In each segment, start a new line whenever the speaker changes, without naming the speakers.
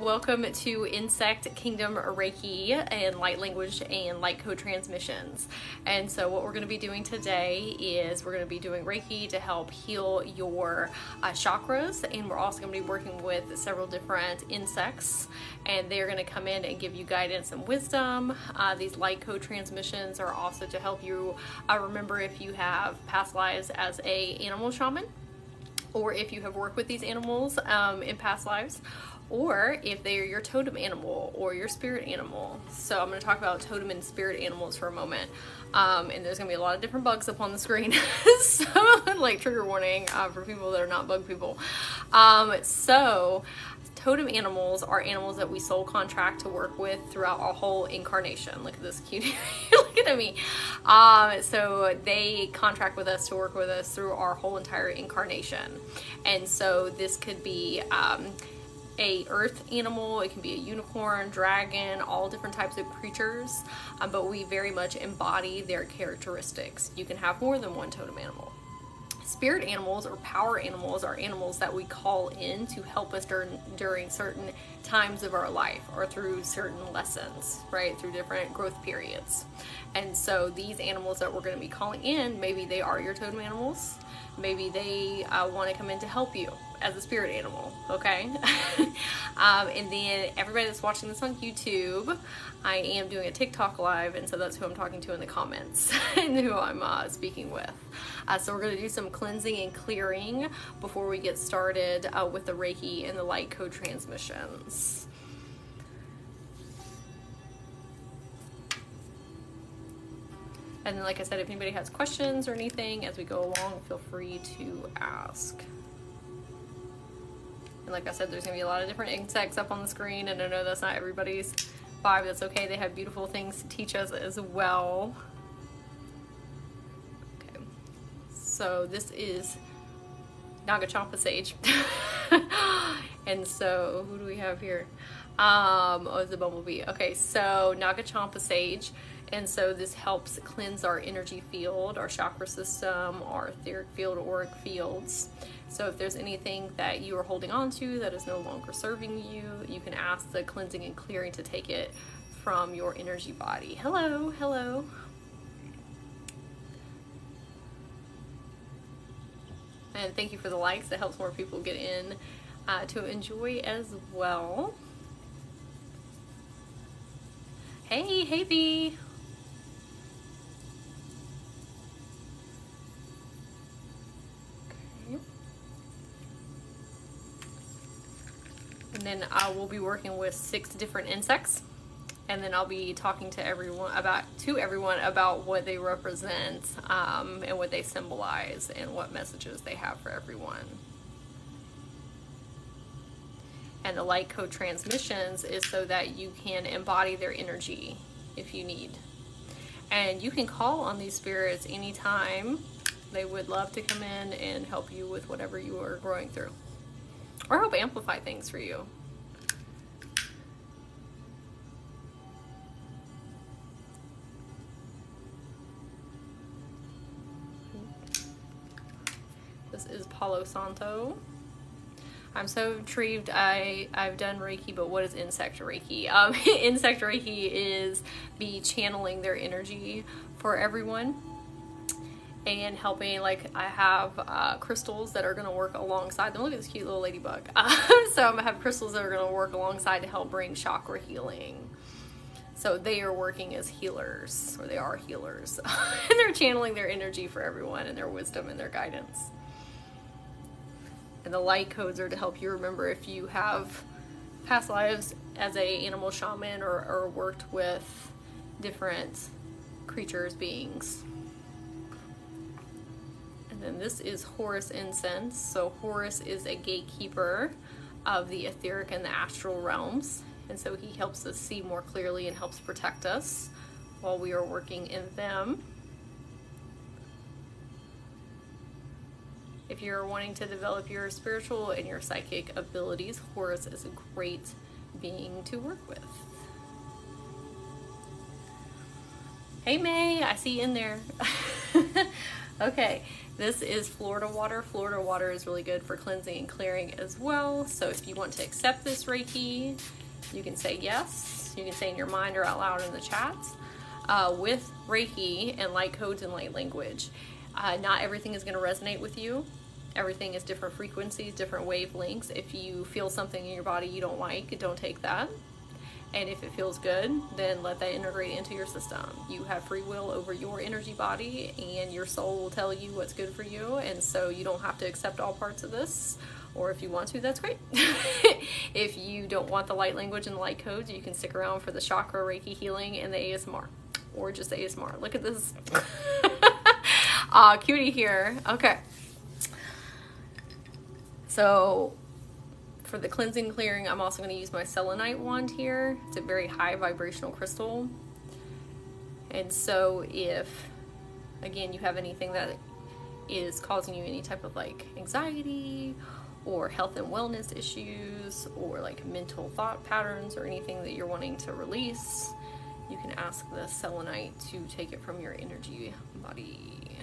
Welcome to Insect Kingdom Reiki and Light Language and Light Code Transmissions. And so what we're going to be doing today is we're going to be doing Reiki to help heal your chakras, and we're also going to be working with several different insects, and they're going to come in and give you guidance and wisdom. These Light Code Transmissions are also to help you remember if you have past lives as an animal shaman, or if you have worked with these animals in past lives, or if they are your totem animal or your spirit animal. So I'm going to talk about totem and spirit animals for a moment. And there's going to be a lot of different bugs up on the screen. So, like, trigger warning for people that are not bug people. So totem animals are animals that we soul contract to work with throughout our whole incarnation. Look at this cutie. Look at me. So they contract with us to work with us through our whole entire incarnation. And so this could be a earth animal, it can be a unicorn, dragon, all different types of creatures, but we very much embody their characteristics. You can have more than one totem animal. Spirit animals or power animals are animals that we call in to help us during certain times of our life or through certain lessons, right? Through different growth periods. And so these animals that we're going to be calling in, maybe they are your totem animals. Maybe they want to come in to help you as a spirit animal, okay? And then everybody that's watching this on YouTube, I am doing a TikTok live, and so that's who I'm talking to in the comments and who I'm speaking with. So we're going to do some cleansing and clearing before we get started with the Reiki and the Light Code Transmissions. And then, like I said, if anybody has questions or anything as we go along, feel free to ask. And like I said, there's going to be a lot of different insects up on the screen, and I know that's not everybody's vibe. That's okay. They have beautiful things to teach us as well. Okay. So this is Nagachampa Sage. And so, who do we have here? Oh, it's a bumblebee. Okay, so Nagachampa Sage. And so this helps cleanse our energy field, our chakra system, our etheric field, auric fields. So if there's anything that you are holding on to that is no longer serving you, you can ask the cleansing and clearing to take it from your energy body. Hello, hello. And thank you for the likes. That helps more people get in to enjoy as well. Hey, hey Bee. And then I will be working with 6 different insects, and then I'll be talking to everyone about what they represent and what they symbolize and what messages they have for everyone. And the Light Code Transmissions is so that you can embody their energy if you need. And you can call on these spirits anytime. They would love to come in and help you with whatever you are going through, or help amplify things for you. This is Palo Santo. I'm so intrigued. I've done Reiki, but what is Insect Reiki? Insect Reiki is me channeling their energy for everyone and helping. Like, I have crystals that are going to work alongside them. Look at this cute little ladybug. So I'm going to have crystals that are going to work alongside to help bring chakra healing. So they are working as healers, or they are healers. And they're channeling their energy for everyone and their wisdom and their guidance. And the light codes are to help you remember if you have past lives as a animal shaman or worked with different creatures, beings. And then this is Horus incense. So Horus is a gatekeeper of the etheric and the astral realms. And so he helps us see more clearly and helps protect us while we are working in them. If you're wanting to develop your spiritual and your psychic abilities, Horus is a great being to work with. Hey May, I see you in there. Okay, this is Florida water. Florida water is really good for cleansing and clearing as well. So if you want to accept this Reiki, you can say yes. You can say in your mind or out loud in the chats. With Reiki and light codes and light language, not everything is going to resonate with you. Everything is different frequencies, different wavelengths. If you feel something in your body you don't like, don't take that. And if it feels good, then let that integrate into your system. You have free will over your energy body, and your soul will tell you what's good for you. And so you don't have to accept all parts of this. Or if you want to, that's great. If you don't want the light language and the light codes, you can stick around for the chakra, Reiki healing, and the ASMR. Or just ASMR. Look at this. Cutie here. Okay. So for the cleansing clearing, I'm also going to use my selenite wand here. It's a very high vibrational crystal. And so if, again, you have anything that is causing you any type of like anxiety or health and wellness issues or like mental thought patterns or anything that you're wanting to release, you can ask the selenite to take it from your energy body.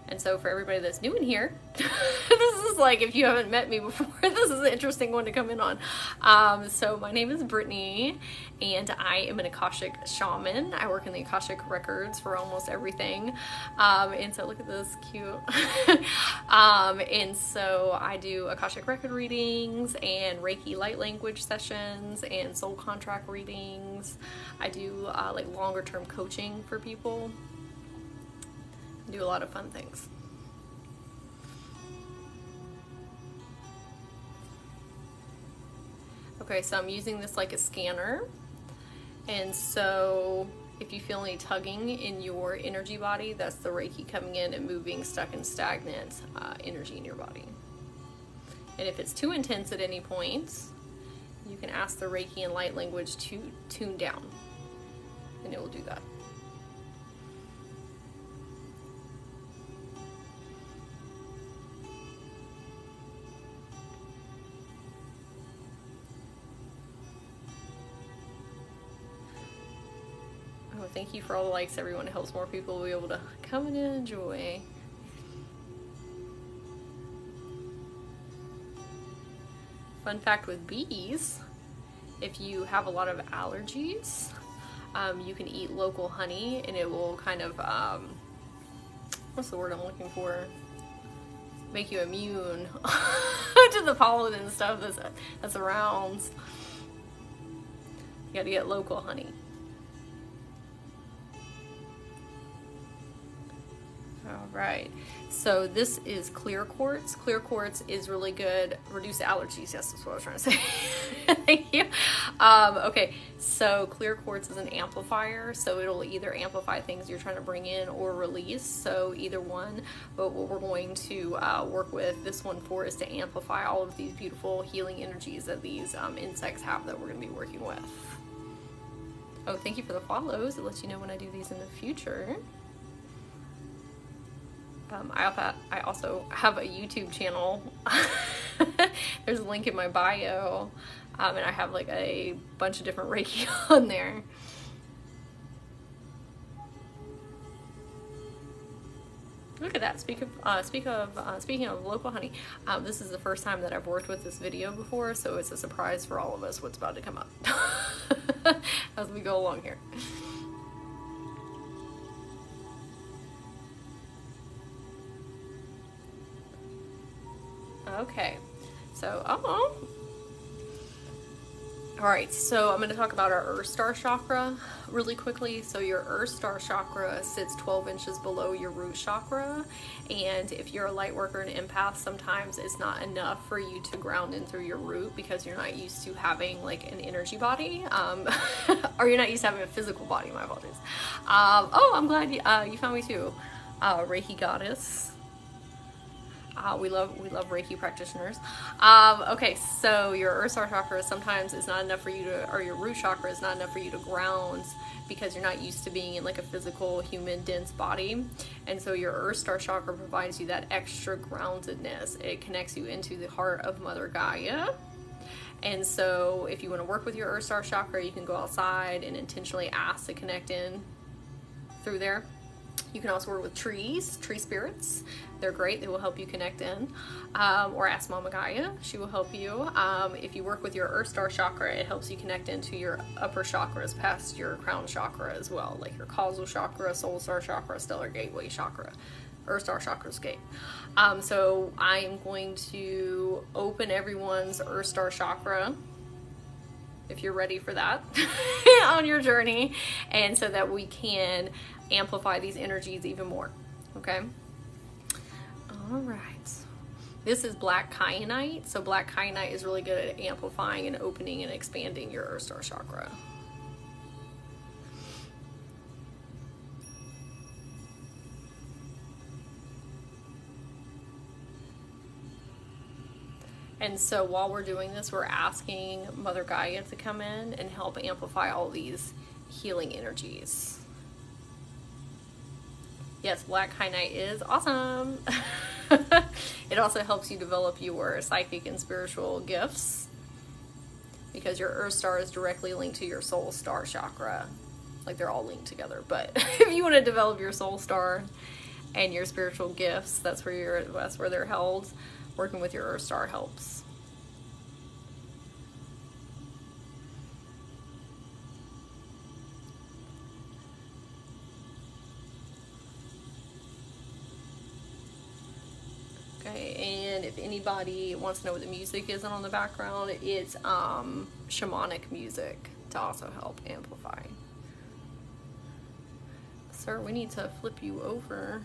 And so for everybody that's new in here, this is like, if you haven't met me before, this is an interesting one to come in on. So my name is Brittany, and I am an Akashic shaman. I work in the Akashic records for almost everything. And so look at this, cute. And so I do Akashic record readings and Reiki light language sessions and soul contract readings. I do like longer term coaching for people. Do a lot of fun things. Okay, so I'm using this like a scanner, and so if you feel any tugging in your energy body, that's the Reiki coming in and moving stuck and stagnant energy in your body. And if it's too intense at any point, you can ask the Reiki and light language to tune down, and it will do that. Thank you for all the likes, everyone. It helps more people be able to come and enjoy. Fun fact with bees, if you have a lot of allergies, you can eat local honey and it will kind of, what's the word I'm looking for? Make you immune to the pollen and stuff that's around. You gotta get local honey. Alright, so this is clear quartz. Clear quartz is really good. Reduce allergies, yes, that's what I was trying to say. Thank you. Okay, so clear quartz is an amplifier, so it'll either amplify things you're trying to bring in or release, so either one. But what we're going to work with this one for is to amplify all of these beautiful healing energies that these insects have that we're going to be working with. Oh, thank you for the follows. It lets you know when I do these in the future. I also have a YouTube channel. There's a link in my bio, and I have like a bunch of different Reiki on there. Look at that. Speaking of local honey, this is the first time that I've worked with this video before, so it's a surprise for all of us what's about to come up as we go along here. Okay, so, alright, so I'm going to talk about our Earthstar chakra really quickly. So your Earthstar chakra sits 12 inches below your root chakra, and if you're a light worker and empath, sometimes it's not enough for you to ground in through your root because you're not used to having like an energy body, or you're not used to having a physical body, my apologies. Oh, I'm glad you found me too. Reiki goddess. We love Reiki practitioners. Okay, so your Earthstar chakra sometimes is not enough for you to, or your root chakra is not enough for you to ground because you're not used to being in like a physical, human, dense body. And so your Earthstar chakra provides you that extra groundedness. It connects you into the heart of Mother Gaia. And so if you want to work with your Earthstar chakra, you can go outside and intentionally ask to connect in through there. You can also work with trees, tree spirits. They're great. They will help you connect in. Or ask Mama Gaia. She will help you. If you work with your Earthstar chakra, it helps you connect into your upper chakras past your crown chakra as well, like your causal chakra, soul star chakra, stellar gateway chakra, Earthstar chakra's gate. So I am going to open everyone's Earthstar chakra, if you're ready for that, on your journey, and so that we can amplify these energies even more. Okay. All right. This is black kyanite. So black kyanite is really good at amplifying and opening and expanding your Earthstar chakra. And so while we're doing this, we're asking Mother Gaia to come in and help amplify all these healing energies. Yes, black kyanite is awesome. It also helps you develop your psychic and spiritual gifts, because your Earthstar is directly linked to your soul star chakra. Like, they're all linked together, but if you want to develop your soul star and your spiritual gifts, that's where they're held. Working with your Earthstar helps. Okay, and if anybody wants to know what the music is on the background, it's shamanic music to also help amplify. Sir, we need to flip you over.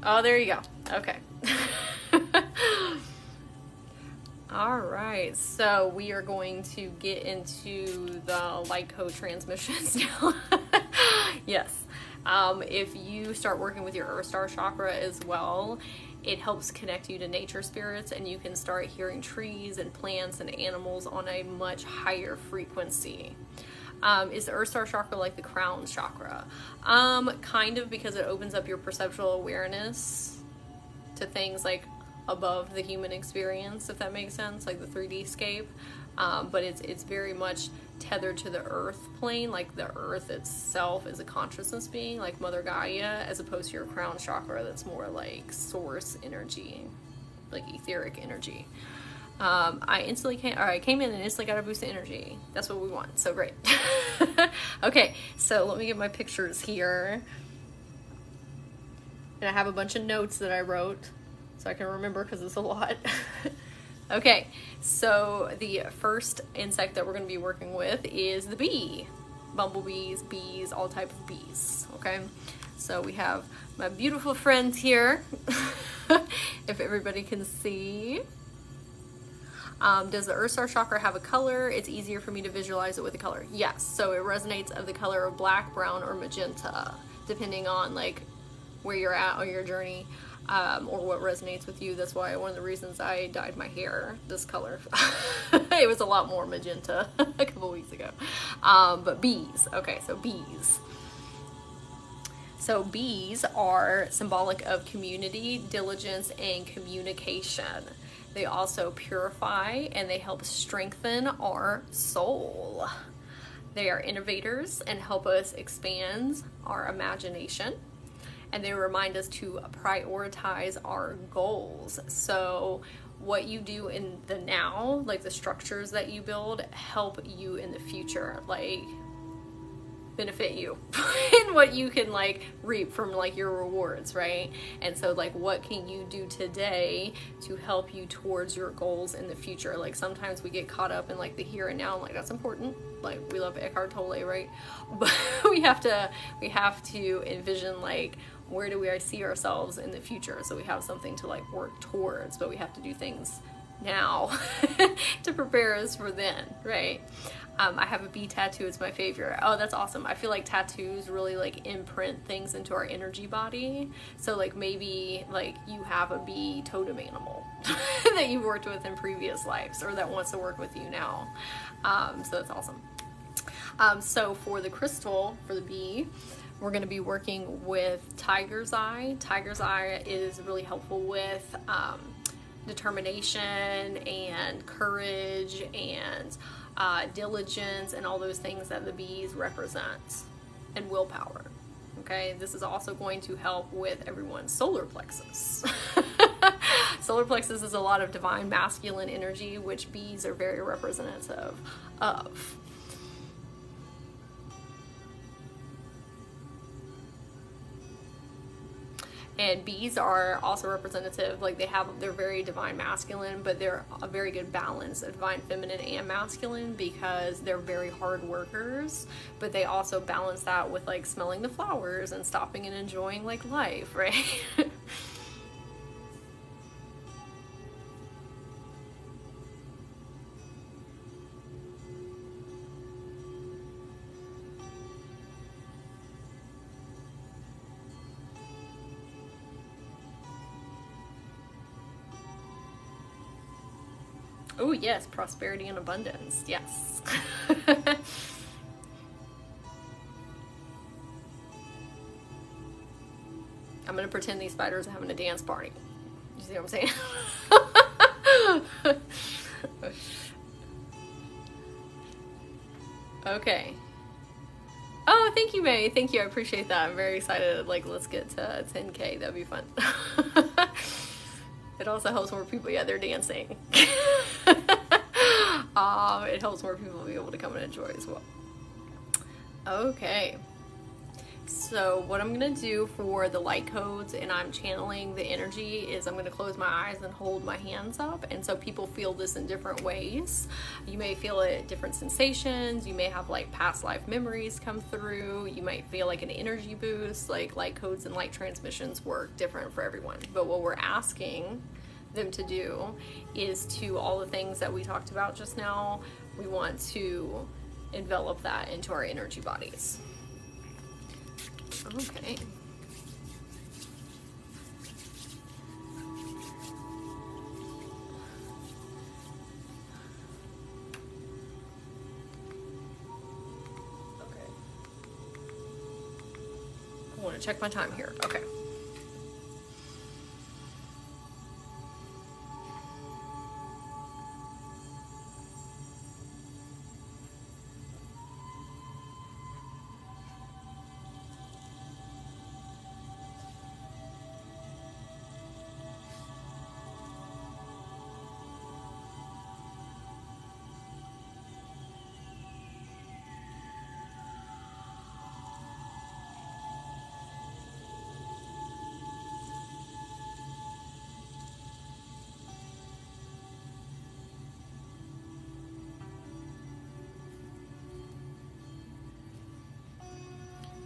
Oh, there you go. Okay. All right. So we are going to get into the light code transmissions now. Yes. If you start working with your Earthstar chakra as well, it helps connect you to nature spirits, and you can start hearing trees and plants and animals on a much higher frequency. Is the Earthstar chakra like the crown chakra? Kind of, because it opens up your perceptual awareness to things like above the human experience, if that makes sense, like the 3D scape. But it's very much tethered to the earth plane, like the earth itself is a consciousness being, like Mother Gaia, as opposed to your crown chakra that's more like source energy, like etheric energy. I came in and instantly got a boost of energy. That's what we want. So great. Okay, so let me get my pictures here. And I have a bunch of notes that I wrote so I can remember, because it's a lot. Okay, so the first insect that we're going to be working with is the bee. Bumblebees, bees, all type of bees. Okay, so we have my beautiful friends here. If everybody can see. Does the Earthstar chakra have a color? It's easier for me to visualize it with a color. Yes, so it resonates of the color of black, brown, or magenta, depending on like where you're at on your journey, or what resonates with you. That's why one of the reasons I dyed my hair this color. It was a lot more magenta a couple weeks ago. But bees. Okay, so bees. So bees are symbolic of community, diligence, and communication. They also purify and they help strengthen our soul. They are innovators and help us expand our imagination. And they remind us to prioritize our goals. So what you do in the now, like the structures that you build, help you in the future, like benefit you in what you can like reap from like your rewards, right? And so like, what can you do today to help you towards your goals in the future? Like sometimes we get caught up in like the here and now. I'm like, that's important. Like we love Eckhart Tolle, right? But we have to envision like, where do we see ourselves in the future? So we have something to like work towards, but we have to do things now to prepare us for then, right? I have a bee tattoo. It's my favorite. Oh, that's awesome. I feel like tattoos really like imprint things into our energy body. So like maybe like you have a bee totem animal that you've worked with in previous lives, or that wants to work with you now. So that's awesome. So for the crystal, for the bee, we're going to be working with Tiger's Eye. Tiger's Eye is really helpful with determination and courage and diligence and all those things that the bees represent, and willpower. Okay, this is also going to help with everyone's solar plexus. Solar plexus is a lot of divine masculine energy, which bees are very representative of. And bees are also representative, like they're very divine masculine, but they're a very good balance of divine feminine and masculine, because they're very hard workers, but they also balance that with like smelling the flowers and stopping and enjoying like life, right? Oh yes, prosperity and abundance, yes. I'm gonna pretend these spiders are having a dance party. You see what I'm saying? Okay. Oh, thank you, May. Thank you, I appreciate that. I'm very excited. Like, let's get to 10K, that'd be fun. It also helps more people, yeah, they're dancing. It helps more people be able to come and enjoy as well. Okay, so what I'm gonna do for the light codes, and I'm channeling the energy, is I'm gonna close my eyes and hold my hands up, and so people feel this in different ways. You may feel it different sensations, you may have like past life memories come through, you might feel like an energy boost. Like light codes and light transmissions work different for everyone, but what we're asking them to do is to all the things that we talked about just now, we want to envelop that into our energy bodies. Okay. I want to check my time here. Okay.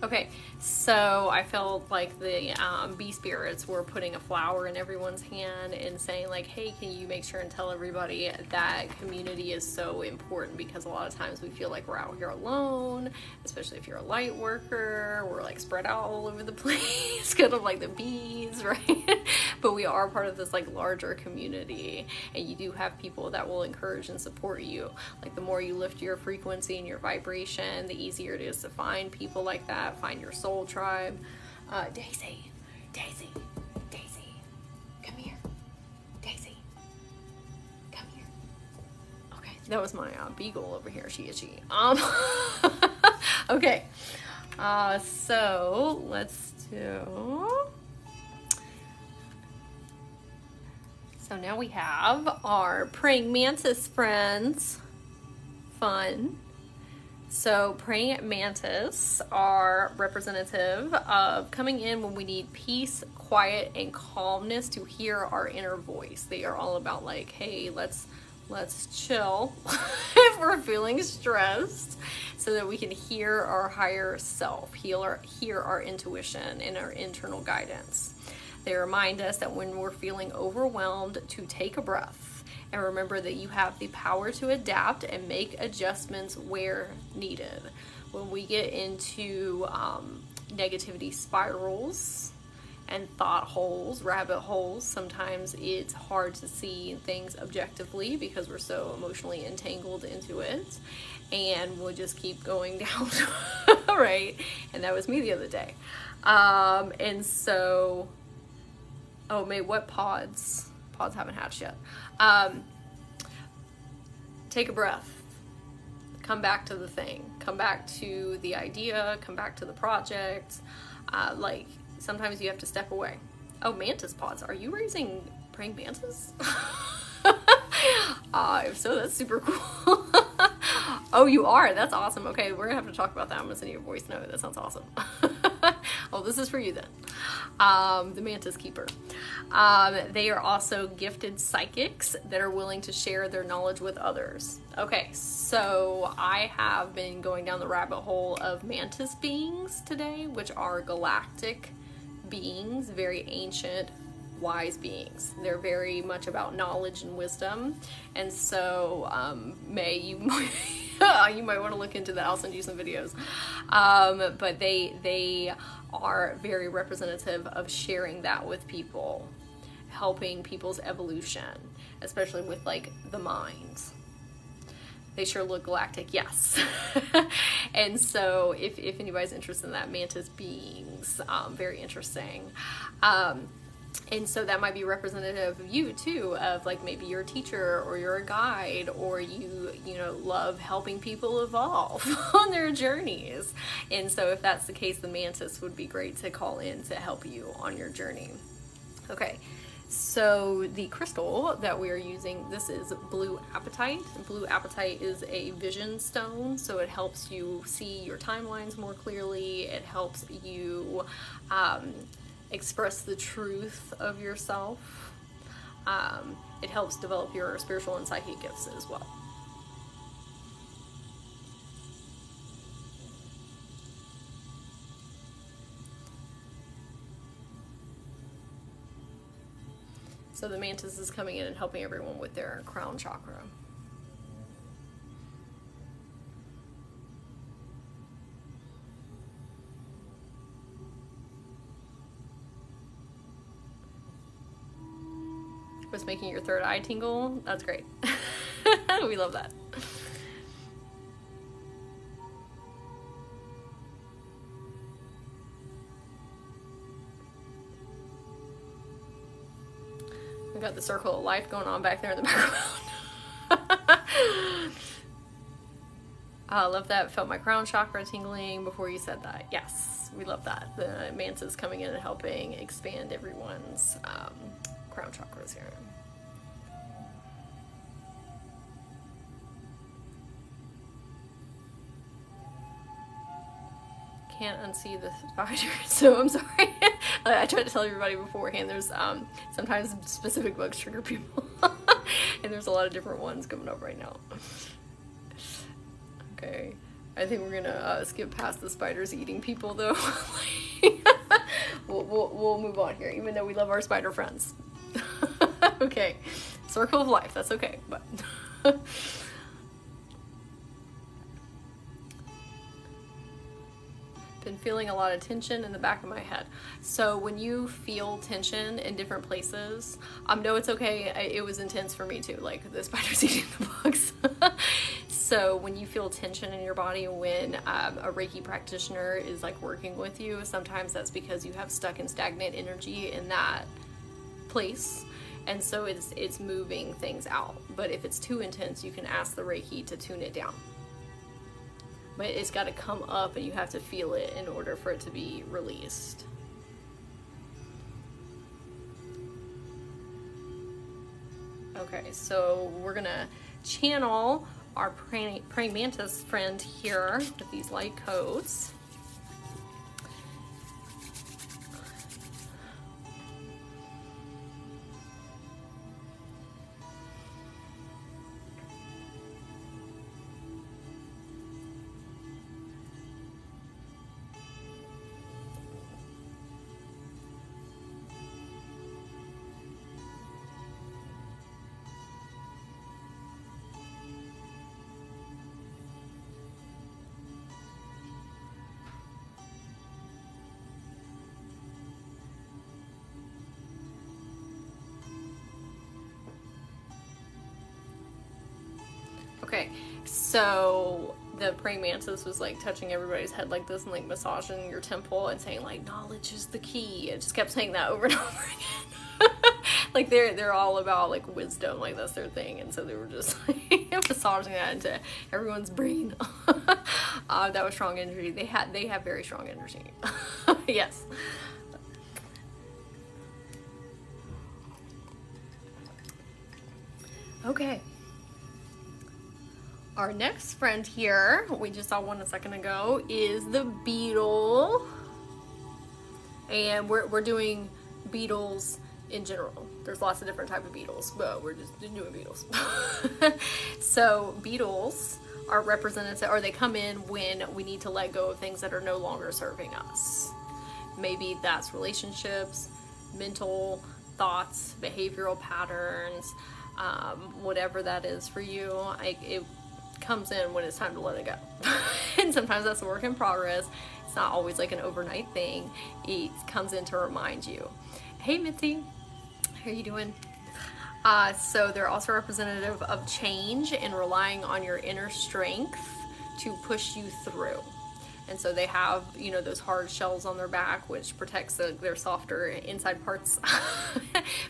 Okay, so I felt like the bee spirits were putting a flower in everyone's hand and saying like, hey, can you make sure and tell everybody that community is so important, because a lot of times we feel like we're out here alone, especially if you're a light worker, we're like spread out all over the place, kind of like the bees, right? But we are part of this like larger community, and you do have people that will encourage and support you. Like the more you lift your frequency and your vibration, the easier it is to find people like that. Find your soul tribe. Daisy, come here. Daisy, come here. Okay, that was my beagle over here. She itchy. Okay, so let's do. So now we have our praying mantis friends. Fun. So praying mantis are representative of coming in when we need peace, quiet, and calmness to hear our inner voice. They are all about like, hey, let's chill if we're feeling stressed, so that we can hear our higher self, hear our intuition and our internal guidance. They remind us that when we're feeling overwhelmed, to take a breath and remember that you have the power to adapt and make adjustments where needed. When we get into negativity spirals and thought holes, rabbit holes, sometimes it's hard to see things objectively because we're so emotionally entangled into it, and we'll just keep going down, right? And that was me the other day. And so, oh, May, what pods Pods haven't hatched yet. Take a breath. Come back to the thing. Come back to the idea. Come back to the project. Like, sometimes you have to step away. Oh, mantis pods. Are you raising praying mantis? If so, that's super cool. Oh, you are? That's awesome. Okay, we're gonna have to talk about that. I'm gonna send you a voice note. That sounds awesome. Oh, this is for you then. The mantis keeper. They are also gifted psychics that are willing to share their knowledge with others. Okay, so I have been going down the rabbit hole of mantis beings today, which are galactic beings, very ancient, wise beings. They're very much about knowledge and wisdom, and so you might want to look into that. I'll send you some videos. But they are very representative of sharing that with people, helping people's evolution, especially with like the mind. They sure look galactic, yes. And so if anybody's interested in that, mantis beings, very interesting. And so that might be representative of you too, of like maybe you're a teacher or you're a guide, or you love helping people evolve on their journeys. And so if that's the case, the mantis would be great to call in to help you on your journey. Okay, so the crystal that we are using, this is blue apatite. Blue apatite is a vision stone, so it helps you see your timelines more clearly. It helps you express the truth of yourself. It helps develop your spiritual and psychic gifts as well. So the mantis is coming in and helping everyone with their crown chakra. Was making your third eye tingle? That's great. We love that. We got the circle of life going on back there in the background. I love that. Felt my crown chakra tingling before you said that. Yes, we love that. The mantis coming in and helping expand everyone's crown chakras here. Can't unsee the spider, so I'm sorry. I tried to tell everybody beforehand, there's sometimes specific bugs trigger people. And there's a lot of different ones coming up right now. Okay, I think we're gonna skip past the spiders eating people though. We'll move on here, even though we love our spider friends. Okay, circle of life, that's okay, but been feeling a lot of tension in the back of my head. So when you feel tension in different places, no, it's okay. It was intense for me too, like the spiders eating the bugs. So when you feel tension in your body, when a Reiki practitioner is like working with you, sometimes that's because you have stuck and stagnant energy in that place. And so it's moving things out. But if it's too intense, you can ask the Reiki to tune it down. But it's got to come up and you have to feel it in order for it to be released. Okay, so we're gonna channel our praying mantis friend here with these light codes. Okay, so the praying mantis was like touching everybody's head like this and like massaging your temple and saying like knowledge is the key. It just kept saying that over and over again. Like they're all about like wisdom, like that's their thing, and so they were just like massaging that into everyone's brain. That was strong energy. They have very strong energy. Yes. Okay. Our next friend here, we just saw one a second ago, is the beetle. And we're doing beetles in general. There's lots of different types of beetles, but we're just doing beetles. So beetles are representative, or they come in when we need to let go of things that are no longer serving us. Maybe that's relationships, mental thoughts, behavioral patterns, whatever that is for you. It comes in when it's time to let it go. And sometimes that's a work in progress. It's not always like an overnight thing. It comes in to remind you. Hey Mitzi, how are you doing? So they're also representative of change and relying on your inner strength to push you through. And so they have, you know, those hard shells on their back, which protects their softer inside parts.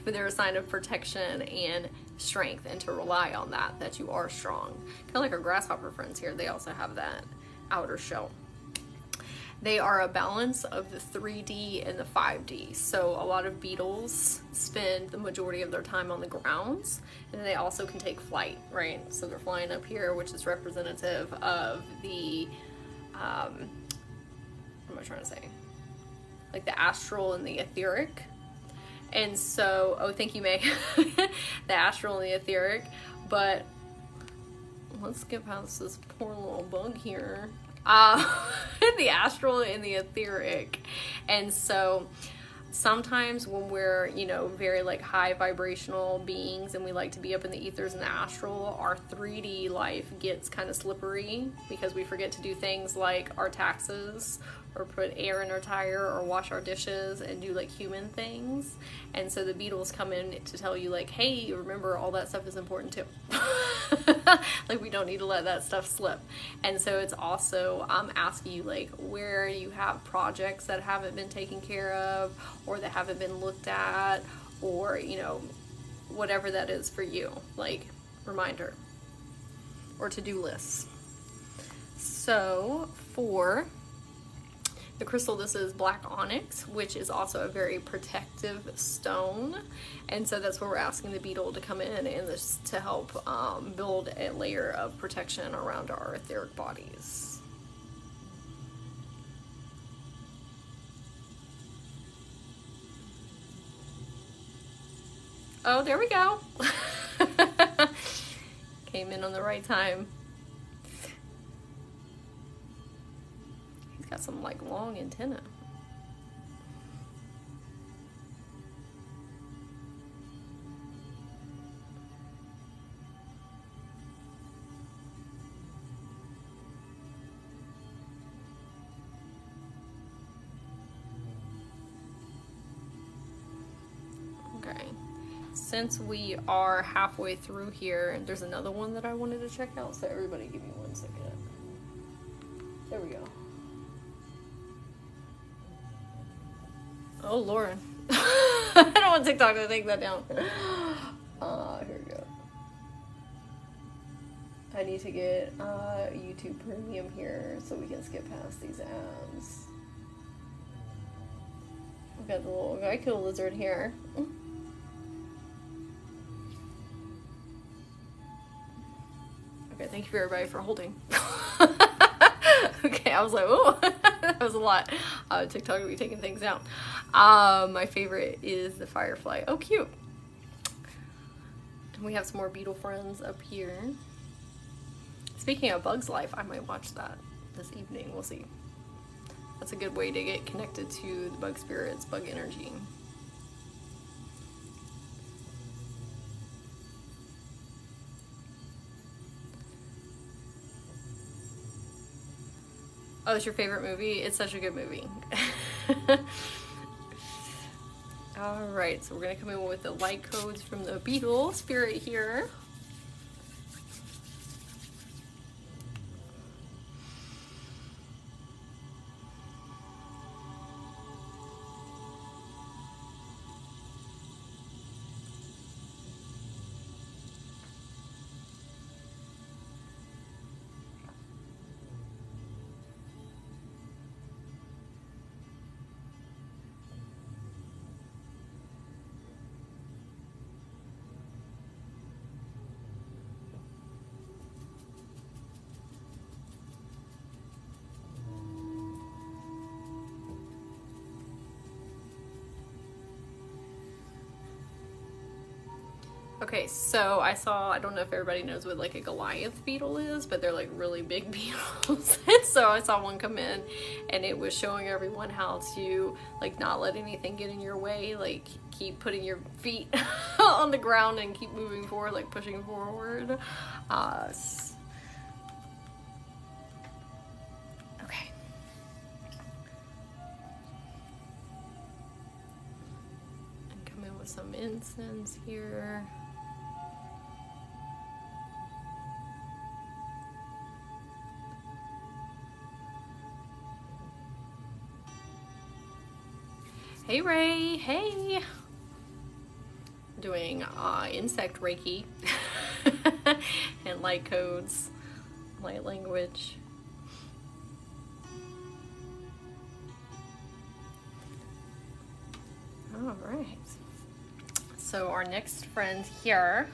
But they're a sign of protection and strength, and to rely on that you are strong. Kind of like our grasshopper friends here. They also have that outer shell. They are a balance of the 3D and the 5D. So a lot of beetles spend the majority of their time on the grounds, and they also can take flight, right? So they're flying up here, which is representative of the, what am I trying to say? Like the astral and the etheric. And so, oh, thank you, May. The astral and the etheric. But let's get past this poor little bug here. The astral and the etheric. And so sometimes when we're, you know, very like high vibrational beings and we like to be up in the ethers and the astral, our 3D life gets kind of slippery because we forget to do things like our taxes, or put air in our tire, or wash our dishes and do like human things. And so the beetles come in to tell you like, hey, remember all that stuff is important too. Like we don't need to let that stuff slip. And so it's also asking you like where you have projects that haven't been taken care of, or that haven't been looked at, or, you know, whatever that is for you, like reminder or to-do lists. So for the crystal, this is black onyx, which is also a very protective stone. And so that's where we're asking the beetle to come in and this to help build a layer of protection around our etheric bodies. Oh, there we go. Came in on the right time. Got some like long antenna. Okay, since we are halfway through here, there's another one that I wanted to check out, so everybody give me 1 second. There we go. Oh, Lauren. I don't want TikTok to take that down. Here we go. I need to get YouTube Premium here so we can skip past these ads. We've got the little Geico lizard here. Okay, thank you for everybody for holding. Okay, I was like, oh, that was a lot. TikTok will be taking things down. My favorite is the firefly. Oh, cute. And we have some more beetle friends up here. Speaking of Bug's Life, I might watch that this evening. We'll see. That's a good way to get connected to the bug spirits, bug energy. Oh, it's your favorite movie? It's such a good movie. Alright, so we're going to come in with the light codes from the beetle spirit here. Okay, so I don't know if everybody knows what like a Goliath beetle is, but they're like really big beetles. And so I saw one come in and it was showing everyone how to like not let anything get in your way, like keep putting your feet on the ground and keep moving forward, like pushing forward. Okay. And come in with some incense here. Hey Ray, hey! Doing insect Reiki and light codes, light language. All right. So our next friend here,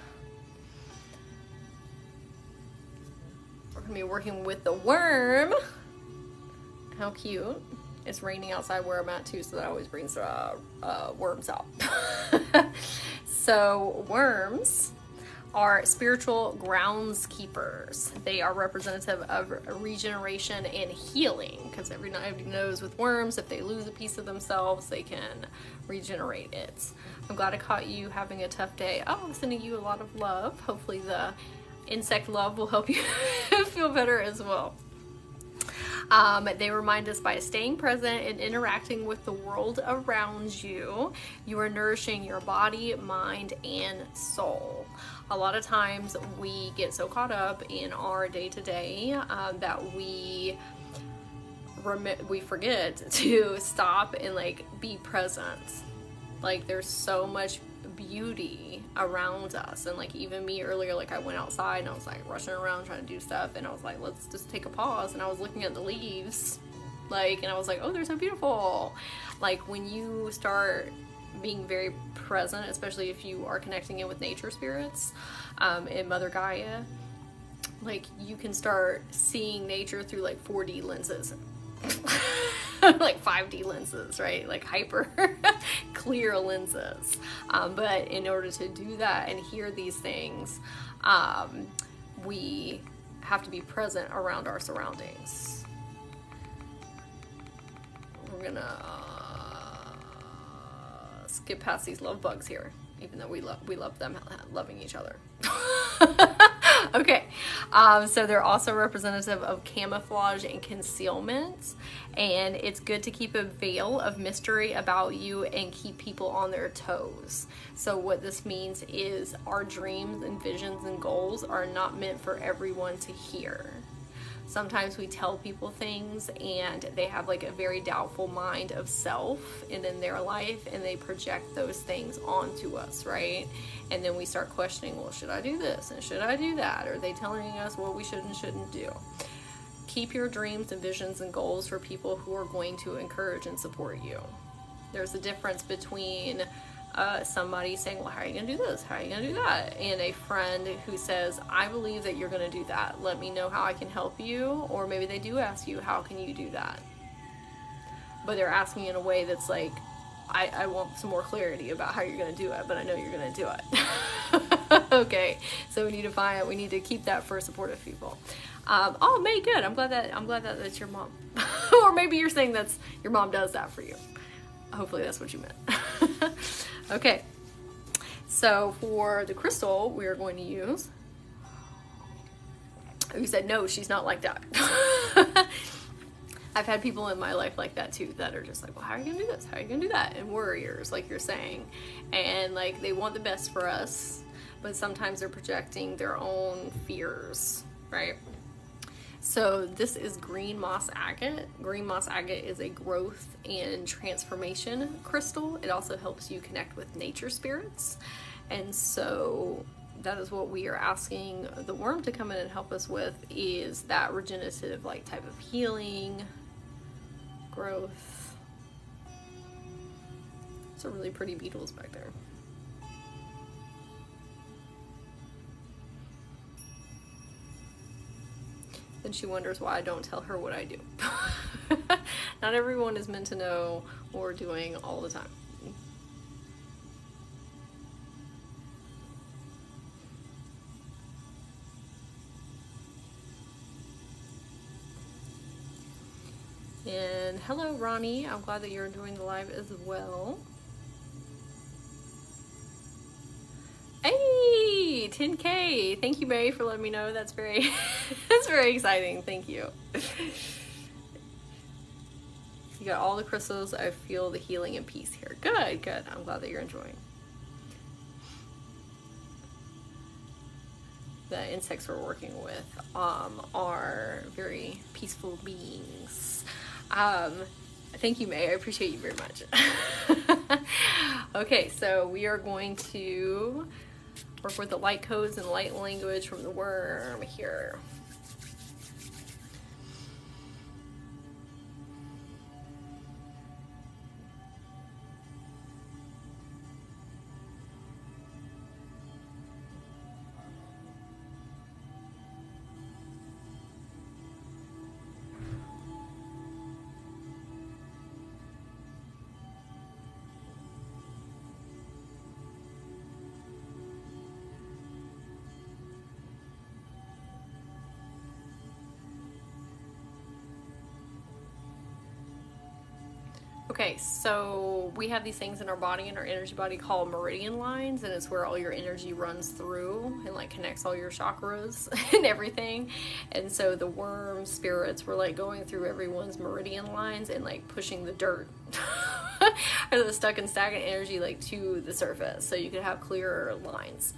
we're gonna be working with the worm. How cute. It's raining outside where I'm at too, so that always brings worms out. So worms are spiritual groundskeepers. They are representative of regeneration and healing, because everybody knows with worms, if they lose a piece of themselves, they can regenerate it. I'm glad I caught you having a tough day. Oh, I'm sending you a lot of love. Hopefully the insect love will help you feel better as well. They remind us by staying present and interacting with the world around you, you are nourishing your body, mind, and soul. A lot of times we get so caught up in our day-to-day that we forget to stop and like be present. Like there's so much beauty around us, and like even me earlier, like I went outside and I was like rushing around trying to do stuff, and I was like, let's just take a pause, and I was looking at the leaves, like, and I was like, oh, they're so beautiful. Like when you start being very present, especially if you are connecting in with nature spirits and Mother Gaia, like you can start seeing nature through like 4D lenses. Like 5D lenses, right? Like hyper clear lenses. But in order to do that and hear these things, we have to be present around our surroundings. We're gonna skip past these love bugs here, even though we love them loving each other. Okay, so they're also representative of camouflage and concealment, and it's good to keep a veil of mystery about you and keep people on their toes. So what this means is our dreams and visions and goals are not meant for everyone to hear. Sometimes we tell people things and they have like a very doubtful mind of self and in their life, and they project those things onto us, right? And then we start questioning, well, should I do this and should I do that? Are they telling us what we should and shouldn't do? Keep your dreams and visions and goals for people who are going to encourage and support you. There's a difference between somebody saying, well, how are you going to do this? How are you going to do that? And a friend who says, I believe that you're going to do that. Let me know how I can help you. Or maybe they do ask you, how can you do that? But they're asking in a way that's like, I want some more clarity about how you're going to do it, but I know you're going to do it. Okay, so we need to keep that for supportive people. Oh, May, good. I'm glad that that's your mom. Or maybe you're saying that's your mom does that for you. Hopefully that's what you meant. Okay, so for the crystal we're going to use, you said no, she's not like that. I've had people in my life like that too, that are just like, well, how are you gonna do this? How are you gonna do that? And warriors, like you're saying, and like they want the best for us, but sometimes they're projecting their own fears, right? So this is green moss agate. Green moss agate is a growth and transformation crystal. It also helps you connect with nature spirits. And so that is what we are asking the worm to come in and help us with, is that regenerative like type of healing, growth. Some really pretty beetles back there. Then she wonders why I don't tell her what I do. Not everyone is meant to know what we're doing all the time. And hello, Ronnie. I'm glad that you're enjoying the live as well. Hey, 10K. Thank you, Mary, for letting me know. That's very, that's very exciting. Thank you. You got all the crystals. I feel the healing and peace here. Good, good. I'm glad that you're enjoying. The insects we're working with are very peaceful beings. Thank you, May. I appreciate you very much. Okay, so we are going to work with the light codes and light language from the worm here. Okay, so we have these things in our body, in our energy body, called Meridian Lines, and it's where all your energy runs through and like connects all your chakras and everything. And so the worm spirits were like going through everyone's Meridian Lines and like pushing the dirt or the stuck and stagnant energy like to the surface, so you could have clearer lines.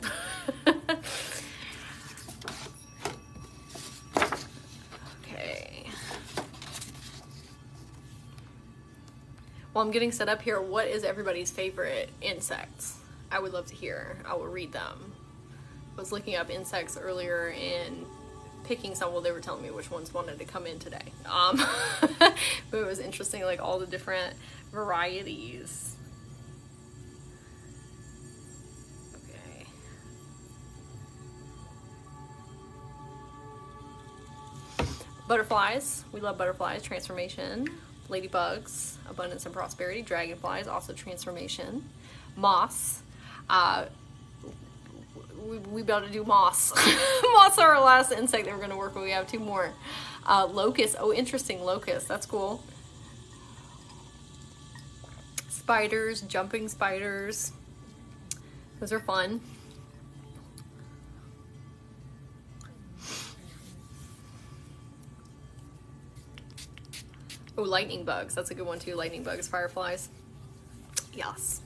While I'm getting set up here, what is everybody's favorite insects? I would love to hear. I will read them. I was looking up insects earlier and picking some. Well, they were telling me which ones wanted to come in today. But it was interesting, like all the different varieties. Okay. Butterflies. We love butterflies. Transformation. Ladybugs, abundance and prosperity. Dragonflies, also transformation. Moss, we better do moss. Moss are our last insect that we're going to work with. We have two more. Locusts, oh interesting, locusts, that's cool. Spiders, jumping spiders, those are fun. Oh, lightning bugs. That's a good one too. Lightning bugs, fireflies. Yes.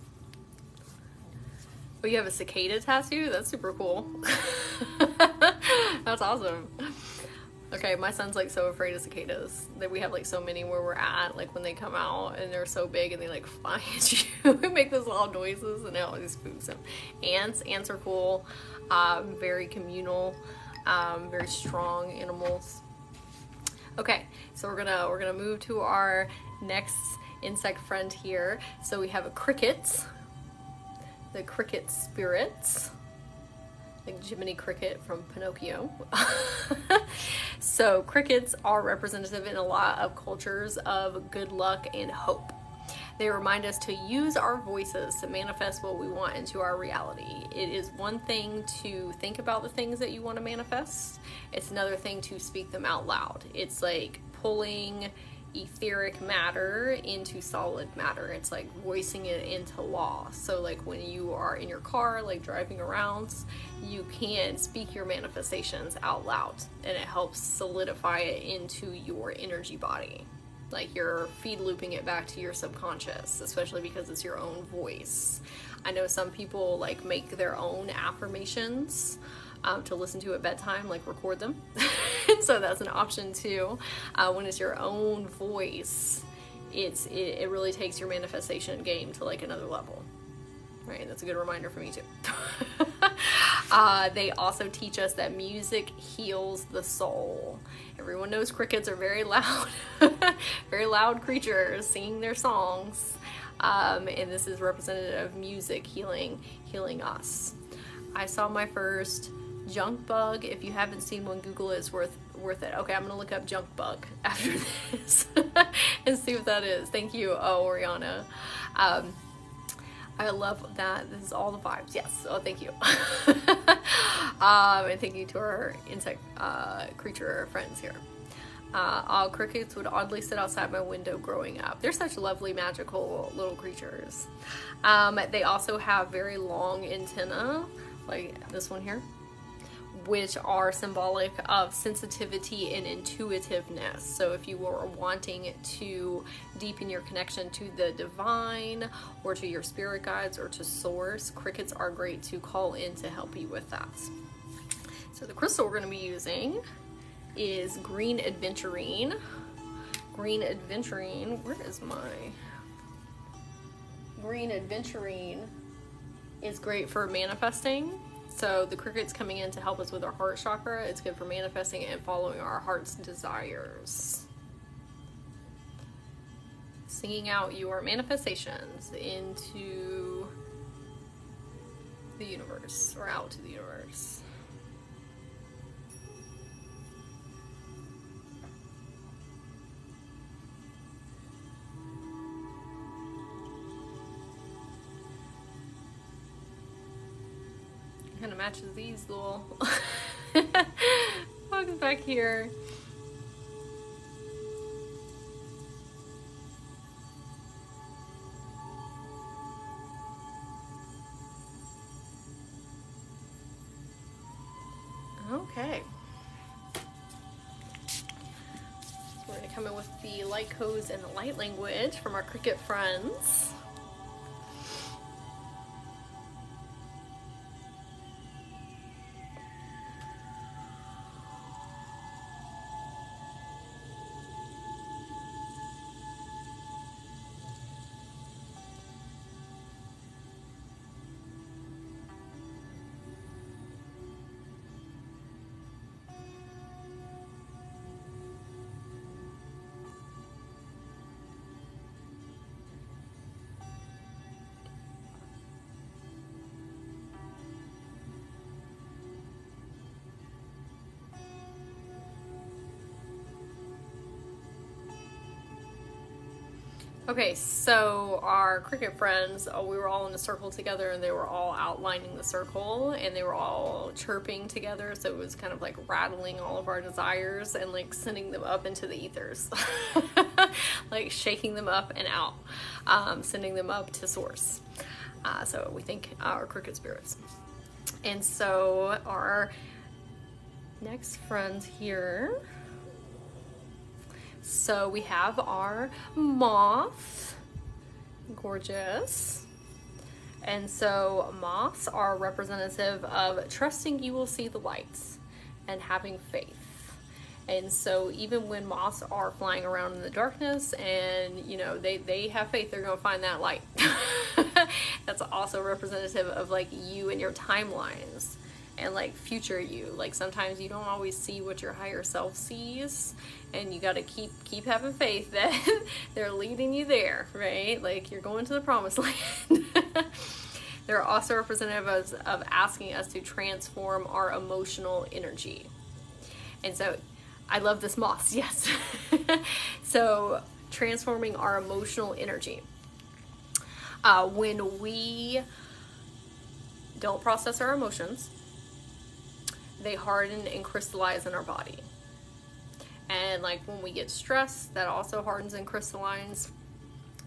Oh, you have a cicada tattoo? That's super cool. That's awesome. Okay, my son's like so afraid of cicadas that we have like so many where we're at, like when they come out and they're so big and they like fly at you and make those loud noises and it always spooks him. Ants are cool. Very communal, very strong animals. Okay, so we're gonna move to our next insect friend here. So we have a cricket, the cricket spirits, like Jiminy Cricket from Pinocchio. So crickets are representative in a lot of cultures of good luck and hope. They remind us to use our voices to manifest what we want into our reality. It is one thing to think about the things that you want to manifest. It's another thing to speak them out loud. It's like pulling etheric matter into solid matter. It's like voicing it into law. So like when you are in your car, like driving around, you can speak your manifestations out loud and it helps solidify it into your energy body. Like you're feed looping it back to your subconscious, especially because it's your own voice. I know some people like make their own affirmations to listen to at bedtime, like record them. And so that's an option too. When it's your own voice, it really takes your manifestation game to like another level. Right, that's a good reminder for me too. They also teach us that music heals the soul. Everyone knows crickets are very loud, very loud creatures singing their songs. And this is representative of music healing us. I saw my first junk bug. If you haven't seen one, Google it. It's worth it. Okay, I'm gonna look up junk bug after this and see what that is. Thank you, Oriana. I love that. This is all the vibes. Yes. Oh, thank you. And thank you to our insect creature friends here. All crickets would oddly sit outside my window growing up. They're such lovely, magical little creatures. They also have very long antennae, like this one here, which are symbolic of sensitivity and intuitiveness. So if you were wanting to deepen your connection to the divine or to your spirit guides or to source, crickets are great to call in to help you with that. So the crystal we're going to be using is green aventurine. Green aventurine, where is my green aventurine? Is great for manifesting. So the cricket's coming in to help us with our heart chakra. It's good for manifesting and following our heart's desires. Singing out your manifestations into the universe, or out to the universe. Kind of matches these little bugs back here. Okay. So we're going to come in with the light codes and the light language from our cricket friends. Okay, so our cricket friends, we were all in a circle together and they were all outlining the circle and they were all chirping together. So it was kind of like rattling all of our desires and like sending them up into the ethers, like shaking them up and out, sending them up to source. So we think our cricket spirits. And so our next friends here. So we have our moth, gorgeous. And so moths are representative of trusting you will see the lights and having faith. And so even when moths are flying around in the darkness and, you know, they have faith, they're going to find that light. That's also representative of like you and your timelines and like future you. Like sometimes you don't always see what your higher self sees, and you got to keep having faith that they're leading you there, right? Like you're going to the promised land. They're also representative of asking us to transform our emotional energy. And so I love this moss, yes. So transforming our emotional energy. When we don't process our emotions, they harden and crystallize in our body. And like when we get stressed, that also hardens and crystallizes.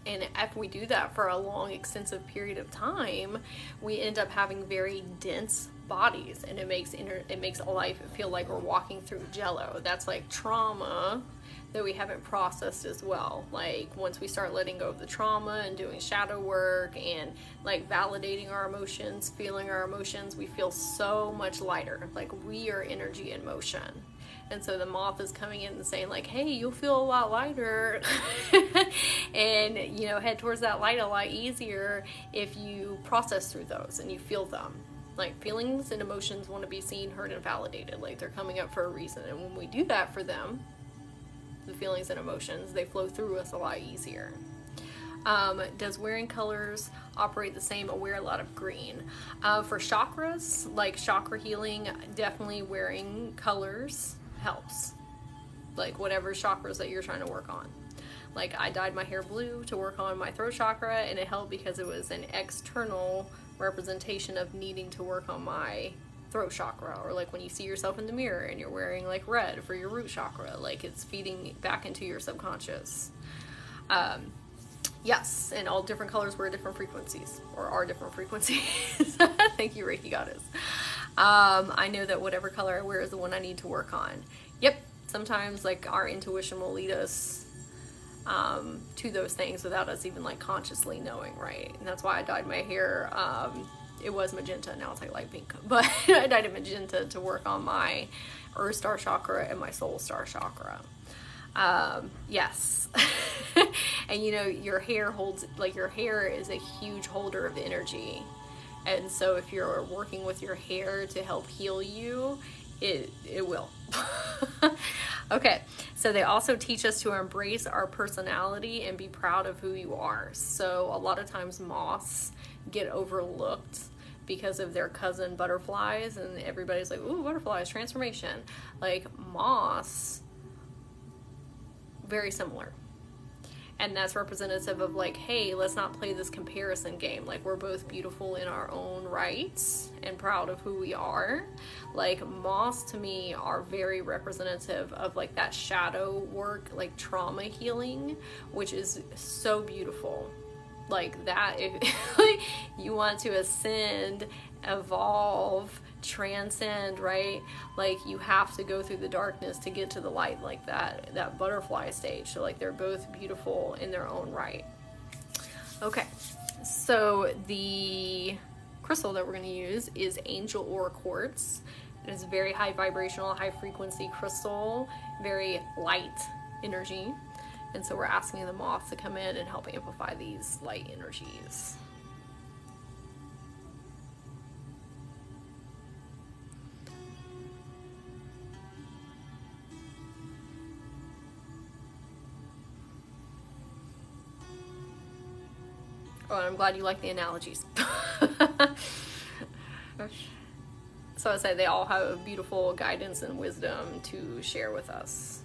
And if we do that for a long, extensive period of time, we end up having very dense bodies, and it makes life feel like we're walking through jello. That's like trauma that we haven't processed as well. Like once we start letting go of the trauma and doing shadow work and like validating our emotions, feeling our emotions, we feel so much lighter. Like we are energy in motion. And so the moth is coming in and saying like, hey, you'll feel a lot lighter and, you know, head towards that light a lot easier if you process through those and you feel them. Like feelings and emotions want to be seen, heard, and validated. Like they're coming up for a reason. And when we do that for them, the feelings and emotions, they flow through us a lot easier. Does wearing colors operate the same? I wear a lot of green. For chakras, like chakra healing, definitely wearing colors helps. Like whatever chakras that you're trying to work on. Like I dyed my hair blue to work on my throat chakra, and it helped because it was an external representation of needing to work on my throat chakra, or like when you see yourself in the mirror and you're wearing like red for your root chakra, like it's feeding back into your subconscious. Yes, and all different colors wear different frequencies, or are different frequencies. Thank you, Reiki Goddess. I know that whatever color I wear is the one I need to work on. Yep, sometimes like our intuition will lead us to those things without us even like consciously knowing, right? And that's why I dyed my hair. It was magenta, now it's like light pink, but I dyed it magenta to work on my Earthstar chakra and my Soul Star chakra. Yes. And you know, your hair holds, like your hair is a huge holder of energy. And so if you're working with your hair to help heal you, it will. Okay, so they also teach us to embrace our personality and be proud of who you are. So a lot of times moths get overlooked because of their cousin butterflies, and everybody's like, ooh, butterflies, transformation. Like moths, very similar. And that's representative of like, hey, let's not play this comparison game. Like, we're both beautiful in our own rights and proud of who we are. Like, moths to me are very representative of like that shadow work, like trauma healing, which is so beautiful. Like that, if like, you want to ascend, evolve, transcend, right? Like you have to go through the darkness to get to the light, like that butterfly stage. So like they're both beautiful in their own right. Okay, so the crystal that we're going to use is Angel Ore Quartz. It is a very high vibrational, high frequency crystal, very light energy. And so we're asking the moths to come in and help amplify these light energies. Oh, and I'm glad you like the analogies. So I say they all have beautiful guidance and wisdom to share with us.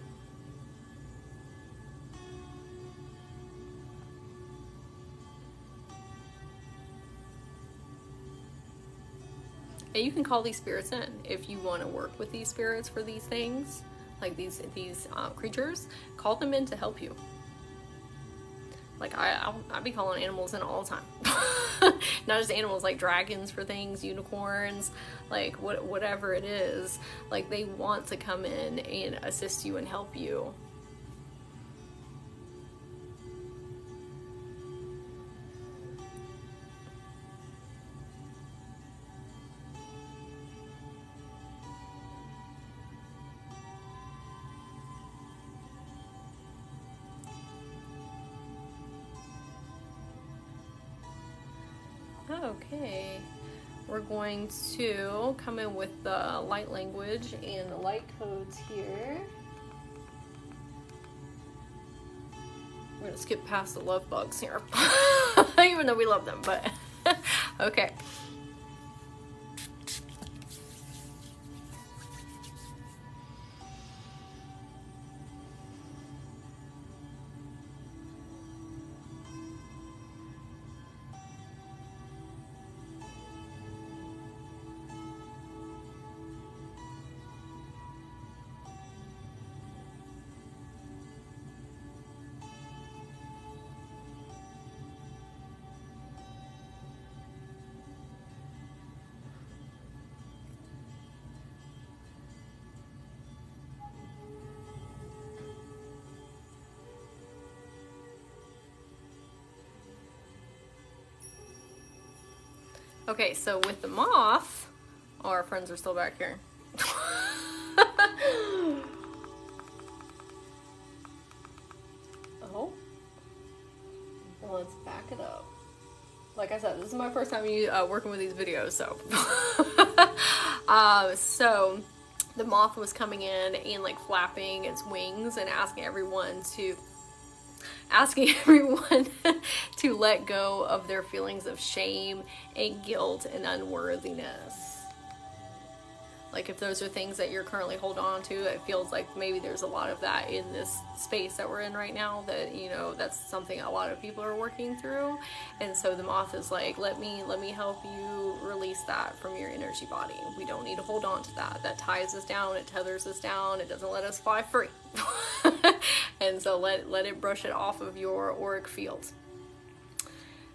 And you can call these spirits in if you want to work with these spirits for these things, like these creatures. Call them in to help you. Like I'll be calling animals in all the time. Not just animals, like dragons for things, unicorns, like whatever it is. Like they want to come in and assist you and help you. Okay, we're going to come in with the light language and the light codes here. We're gonna skip past the love bugs here, even though we love them, but okay. Okay, so with the moth, oh, our friends are still back here. Oh, well, let's back it up. Like I said, this is my first time working with these videos, so. So the moth was coming in and like flapping its wings and asking everyone to let go of their feelings of shame and guilt and unworthiness. Like if those are things that you're currently holding on to, it feels like maybe there's a lot of that in this space that we're in right now, that, you know, that's something a lot of people are working through. And so the moth is like, let me help you release that from your energy body. We don't need to hold on to that. That ties us down, it tethers us down, it doesn't let us fly free. And so let it brush it off of your auric field.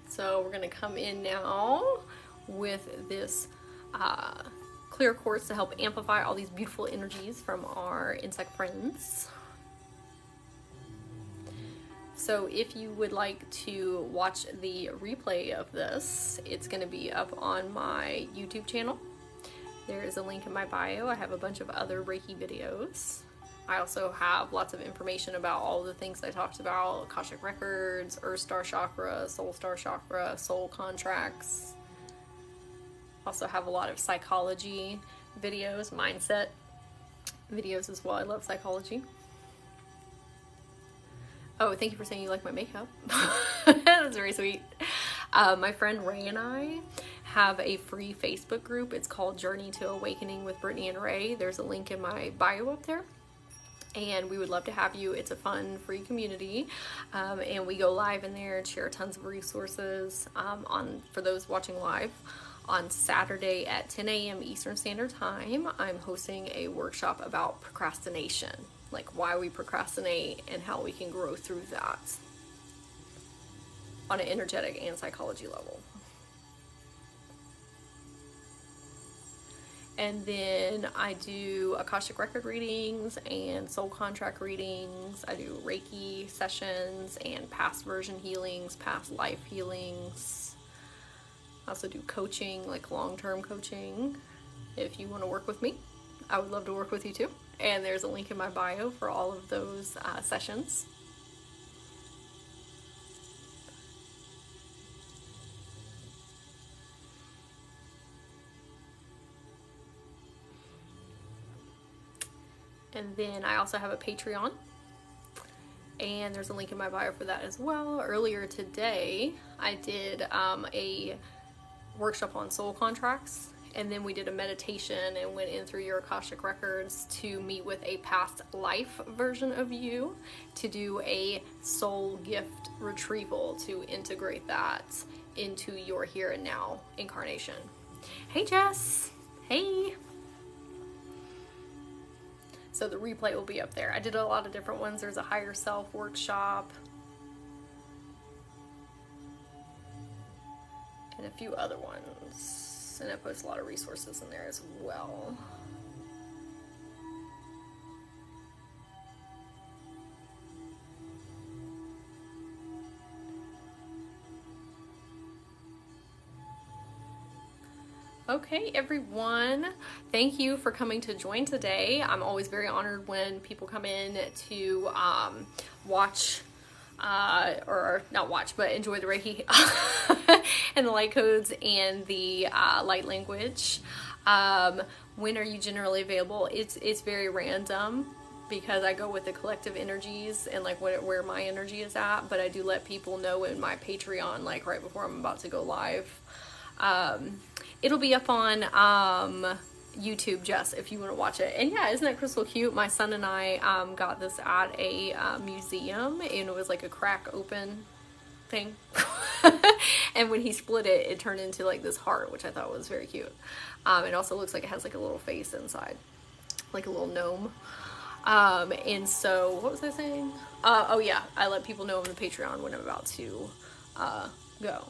So we're going to come in now with this clear quartz to help amplify all these beautiful energies from our insect friends. So if you would like to watch the replay of this, it's going to be up on my YouTube channel. There is a link in my bio. I have a bunch of other Reiki videos. I also have lots of information about all the things I talked about: Akashic Records, Earthstar Chakra, Soul Star Chakra, soul contracts. Also have a lot of psychology videos, mindset videos as well. I love psychology. Oh, thank you for saying you like my makeup. That's very sweet. My friend Ray and I have a free Facebook group. It's called Journey to Awakening with Brittany and Ray. There's a link in my bio up there. And we would love to have you. It's a fun, free community. And we go live in there and share tons of resources for those watching live. On Saturday at 10 a.m. Eastern Standard Time, I'm hosting a workshop about procrastination, like why we procrastinate and how we can grow through that on an energetic and psychology level. And then I do Akashic Record readings and soul contract readings. I do Reiki sessions and past version healings, past life healings. I also do coaching, like long-term coaching. If you want to work with me, I would love to work with you too. And there's a link in my bio for all of those sessions. And then I also have a Patreon, and there's a link in my bio for that as well. Earlier today, I did a workshop on soul contracts, and then we did a meditation and went in through your Akashic Records to meet with a past life version of you to do a soul gift retrieval to integrate that into your here and now incarnation. Hey Jess! Hey! So the replay will be up there. I did a lot of different ones. There's a higher self workshop and a few other ones, and I post a lot of resources in there as well. Okay, everyone, thank you for coming to join today. I'm always very honored when people come in to watch, or not watch, but enjoy the Reiki and the light codes and the light language. When are you generally available? It's very random because I go with the collective energies and like where my energy is at, but I do let people know in my Patreon, like right before I'm about to go live. It'll be up on YouTube, Jess, if you want to watch it. And yeah, isn't that crystal cute? My son and I got this at a museum, and it was like a crack open thing. And when he split it, it turned into like this heart, which I thought was very cute. It also looks like it has like a little face inside, like a little gnome. And so, what was I saying? Oh yeah, I let people know on the Patreon when I'm about to go.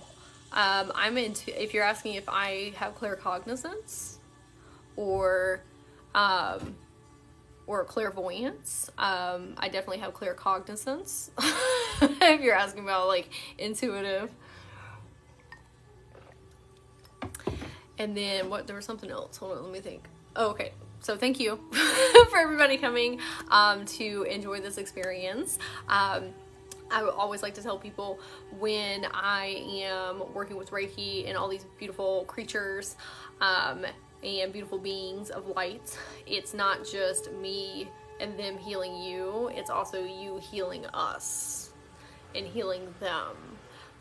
I'm into, if you're asking if I have claircognizance or clairvoyance, I definitely have claircognizance. If you're asking about like intuitive. And then there was something else. Hold on, let me think. Oh, okay. So thank you for everybody coming to enjoy this experience. I would always like to tell people when I am working with Reiki and all these beautiful creatures and beautiful beings of light, it's not just me and them healing you, it's also you healing us and healing them.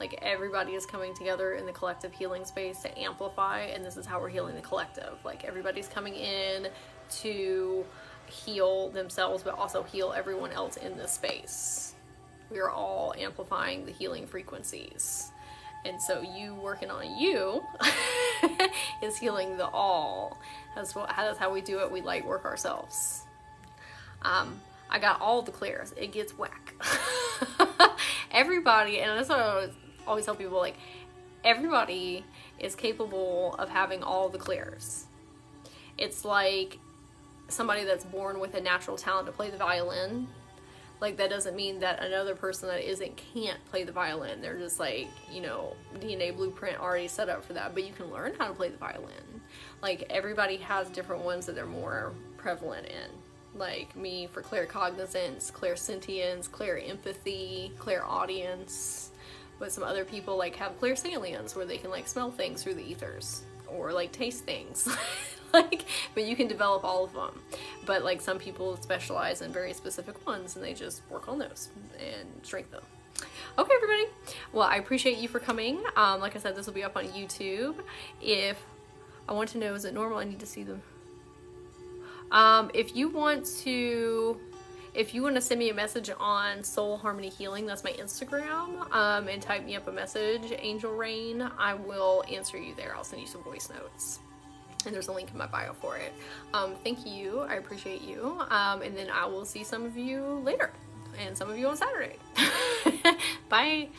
Like everybody is coming together in the collective healing space to amplify, and this is how we're healing the collective. Like everybody's coming in to heal themselves, but also heal everyone else in this space. We are all amplifying the healing frequencies. And so you working on you is healing the all. That's how we do it. We light work ourselves. I got all the clears. It gets whack. Everybody, and that's what I always tell people, like, everybody is capable of having all the clears. It's like somebody that's born with a natural talent to play the violin. Like, that doesn't mean that another person that isn't can't play the violin. They're just like, you know, DNA blueprint already set up for that. But you can learn how to play the violin. Like, everybody has different ones that they're more prevalent in. Like me for claircognizance, clairsentience, clairempathy, clairaudience. But some other people like have clairsalience, where they can like smell things through the ethers or like taste things. Like, but you can develop all of them. But like some people specialize in very specific ones, and they just work on those and strengthen them. Okay, everybody. Well, I appreciate you for coming. Like I said, this will be up on YouTube. If I want to know, is it normal? I need to see them. If you want to send me a message on Soul Harmony Healing, that's my Instagram, and type me up a message, Angel Rain, I will answer you there. I'll send you some voice notes. And there's a link in my bio for it. Thank you. I appreciate you. And then I will see some of you later. And some of you on Saturday. Bye.